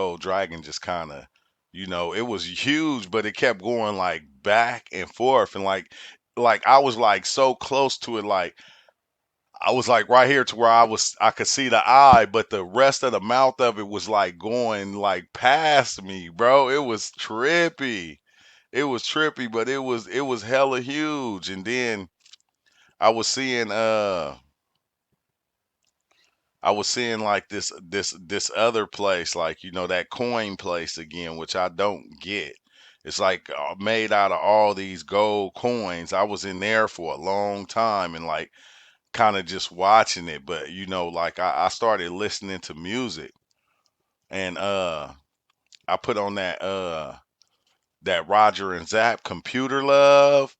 old dragon just kind of, it was huge, but it kept going like back and forth, and like I was like so close to it, like I was like right here to where I could see the eye, but the rest of the mouth of it was like going like past me, bro. It was trippy. It was trippy, but it was hella huge. And then I was seeing I was seeing like this other place, like that coin place again, which I don't get. It's like made out of all these gold coins. I was in there for a long time and like kind of just watching it, but like I started listening to music, and I put on that Roger and Zapp Computer Love.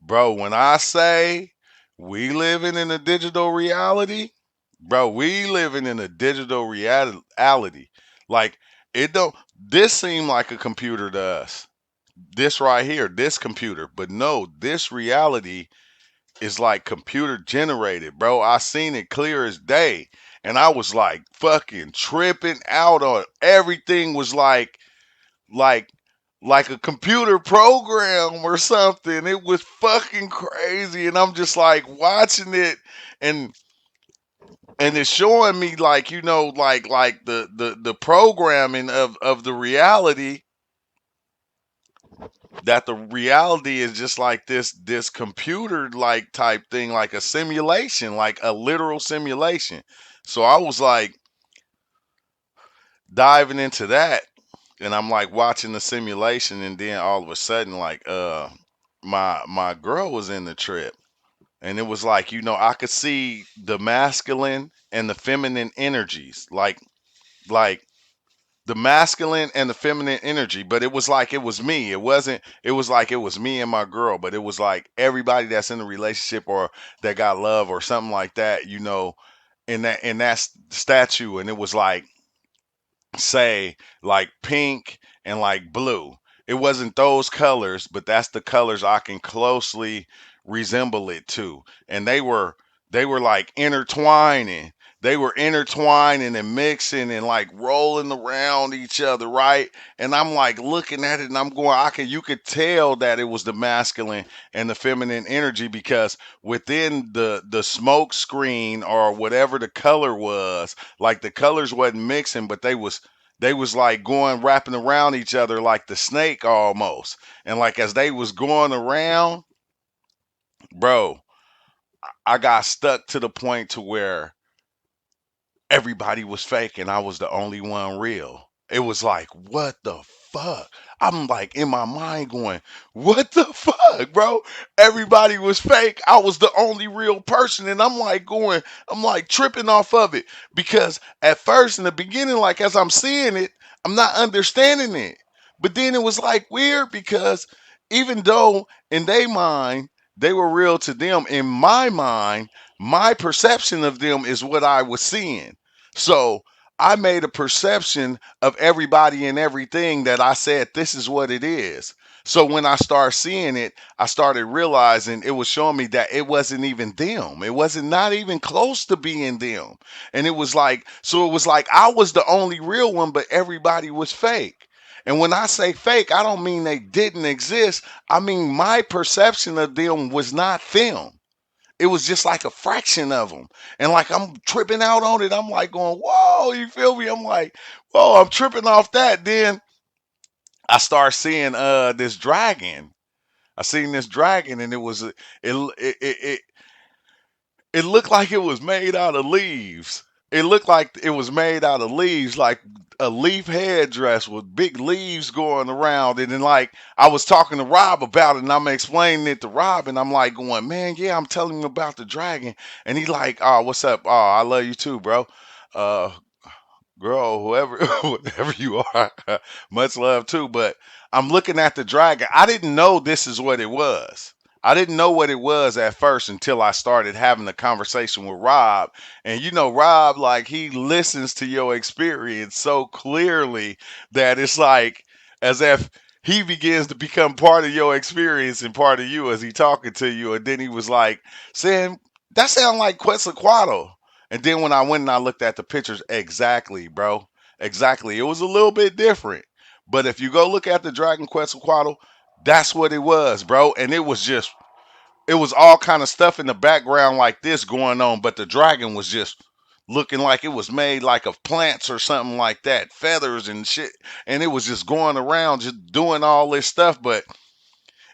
Bro, when I say we living in a digital reality, bro, we living in a digital reality. Like it don't this seem like a computer to us. This right here, this computer. But no, this reality is like computer generated, bro. I seen it clear as day. And I was like fucking tripping out on it. Everything was like like a computer program or something. It was fucking crazy, and I'm just like watching it, and it's showing me like like the programming of the reality, that the reality is just like this computer like type thing, like a simulation, like a literal simulation. So I was like diving into that, and I'm like watching the simulation, and then all of a sudden like my girl was in the trip, and it was like I could see the masculine and the feminine energies, like the masculine and the feminine energy, but it was like it was me. It was like it was me and my girl, but it was like everybody that's in a relationship or that got love or something like that, in that statue. And it was like, say, like pink and like blue. It wasn't those colors, but that's the colors I can closely resemble it to. And they were like intertwining. They were intertwining and mixing and like rolling around each other, right? And I'm like looking at it, and I'm going, you could tell that it was the masculine and the feminine energy, because within the smoke screen or whatever the color was, like the colors wasn't mixing, but they was like going wrapping around each other like the snake almost. And like as they was going around, bro, I got stuck to the point to where everybody was fake and I was the only one real. It was like, what the fuck? I'm like in my mind going, what the fuck, bro? Everybody was fake. I was the only real person. And I'm like tripping off of it, because at first in the beginning, like as I'm seeing it, I'm not understanding it. But then it was like weird, because even though in their mind they were real to them, in my mind, my perception of them is what I was seeing. So I made a perception of everybody and everything that I said, this is what it is. So when I started seeing it, I started realizing it was showing me that it wasn't even them. It wasn't not even close to being them. And it was like I was the only real one, but everybody was fake. And when I say fake, I don't mean they didn't exist. I mean my perception of them was not them. It was just like a fraction of them. And like I'm tripping out on it. I'm like going, whoa, you feel me? I'm like, whoa, I'm tripping off that. Then I start seeing this dragon. I seen this dragon, and it looked like it was made out of leaves. It looked like it was made out of leaves, like a leaf headdress with big leaves going around. And then, like, I was talking to Rob about it, and I'm explaining it to Rob, and I'm like, going, man, yeah, I'm telling him about the dragon. And he like, oh, what's up? Oh, I love you too, bro. Uh, Girl, whoever, whatever you are, much love too. But I'm looking at the dragon. I didn't know this is what it was. I didn't know what it was at first until I started having a conversation with Rob. And Rob, like, he listens to your experience so clearly that it's like as if he begins to become part of your experience and part of you as he talking to you. And then he was like saying, that sounds like Quetzalcoatl. And then when I went and I looked at the pictures, exactly, bro. Exactly. It was a little bit different. But if you go look at the Dragon Quest Quaddle, that's what it was, bro. And it was all kind of stuff in the background like this going on, but the dragon was just looking like it was made like of plants or something like that, feathers and shit. And it was just going around just doing all this stuff, but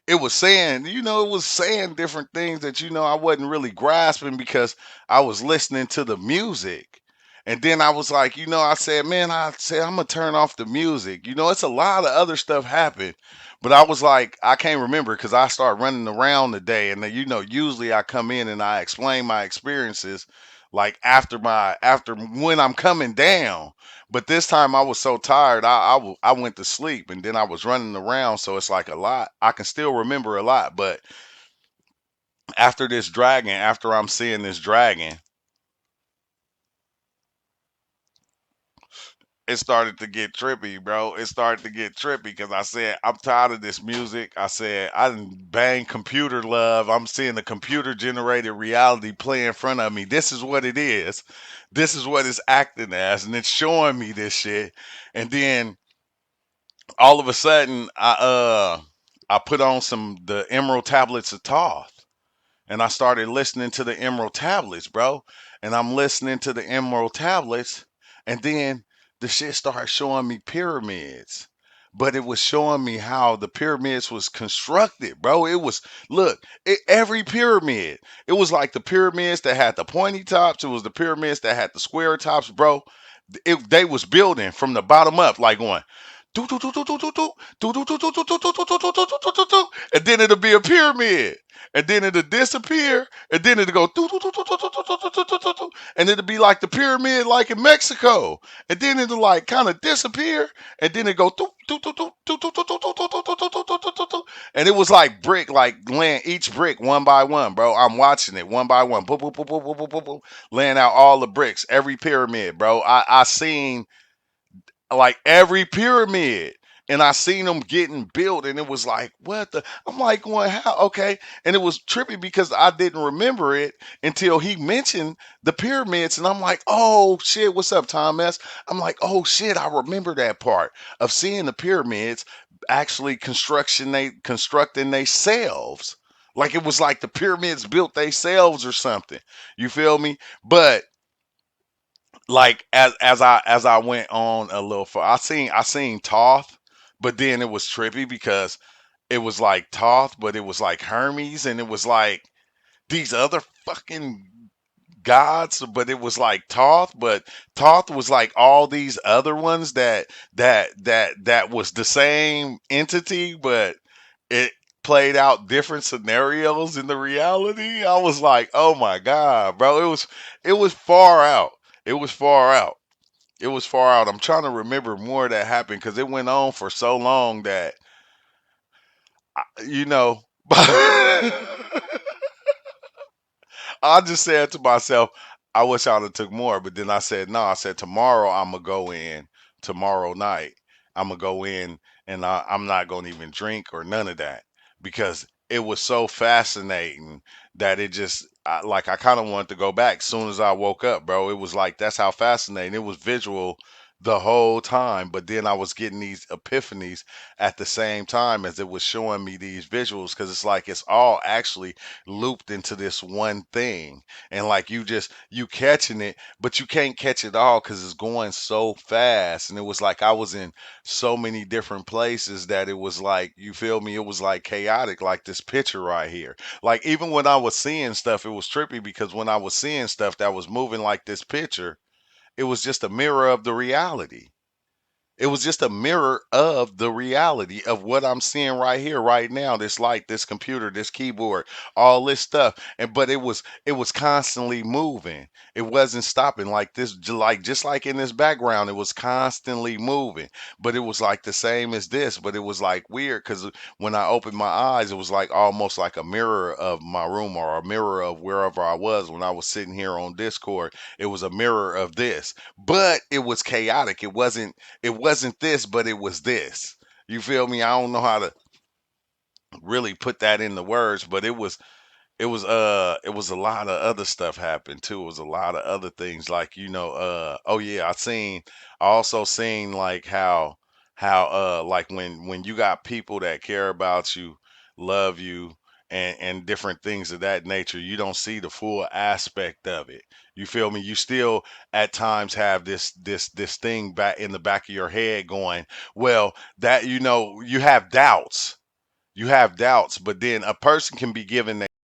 it was saying, it was saying different things that, I wasn't really grasping because I was listening to the music. And then I was like, I said, man, I'm going to turn off the music. It's a lot of other stuff happened. But I was like, I can't remember because I started running around today. And then, usually I come in and I explain my experiences like after when I'm coming down. But this time I was so tired, I went to sleep and then I was running around. So it's like a lot. I can still remember a lot, but after I'm seeing this dragon, it started to get trippy, bro. It started to get trippy because I said, I'm tired of this music. I said, I didn't bang computer love. I'm seeing the computer generated reality play in front of me. This is what it is. This is what it's acting as. And it's showing me this shit. And then all of a sudden I put on the Emerald Tablets of Thoth and I started listening to the Emerald Tablets, bro. And I'm listening to the Emerald Tablets and then the shit started showing me pyramids. But it was showing me how the pyramids was constructed, bro. It was every pyramid. It was like the pyramids that had the pointy tops. It was the pyramids that had the square tops, bro. They was building from the bottom up, like going and then it'll be a pyramid. And then it'll disappear. And then it'll go and it'll be like the pyramid like in Mexico. And then it'll like kind of disappear. And then it go and it was like brick, like laying each brick one by one, bro. I'm watching it one by one. Boop, boop, boop, boop, boop, boop, boop, boop, laying out all the bricks, every pyramid, bro. I seen like every pyramid and I seen them getting built and it was like what the I'm like going how okay and it was trippy because I didn't remember it until he mentioned the pyramids and I'm like oh shit what's up Tom S I'm like oh shit I remember that part of seeing the pyramids actually constructing themselves like it was like the pyramids built themselves or something you feel me but like as I went on a little far, I seen Toth, but then it was trippy because it was like Toth, but it was like Hermes, and it was like these other fucking gods, but it was like Toth, but Toth was like all these other ones that was the same entity, but it played out different scenarios in the reality. I was like, oh my god, bro, it was far out. It was far out. It was far out. I'm trying to remember more that happened because it went on for so long that you know. I just said to myself, I wish I'd have took more, but then I said no. I said tomorrow I'm gonna go in. Tomorrow night I'm gonna go in, and I'm not gonna even drink or none of that because it was so fascinating that like I kind of wanted to go back. Soon as I woke up, bro, it was like that's how fascinating it was. Visual the whole time, but then I was getting these epiphanies at the same time as it was showing me these visuals because it's like it's all actually looped into this one thing and like you catching it but you can't catch it all because it's going so fast and it was like I was in so many different places that it was like you feel me it was like chaotic like this picture right here like even when I was seeing stuff it was trippy because when I was seeing stuff that was moving like this picture it was just a mirror of the reality it was just a mirror of the reality of what I'm seeing right here, right now. This light, this computer, this keyboard, all this stuff. And but it was constantly moving. It wasn't stopping like this, like just like in this background, it was constantly moving. But it was like the same as this, but it was like weird because when I opened my eyes, it was like almost like a mirror of my room or a mirror of wherever I was when I was sitting here on Discord. It was a mirror of this, but it was chaotic. It wasn't this, but it was this. You feel me? I don't know how to really put that into words, but it was a lot of other stuff happened too. It was a lot of other things like oh yeah, I also seen like how like when you got people that care about you, love you, and different things of that nature, you don't see the full aspect of it. You feel me? You still at times have this thing back in the back of your head going, well, that you have doubts, but then a person can be given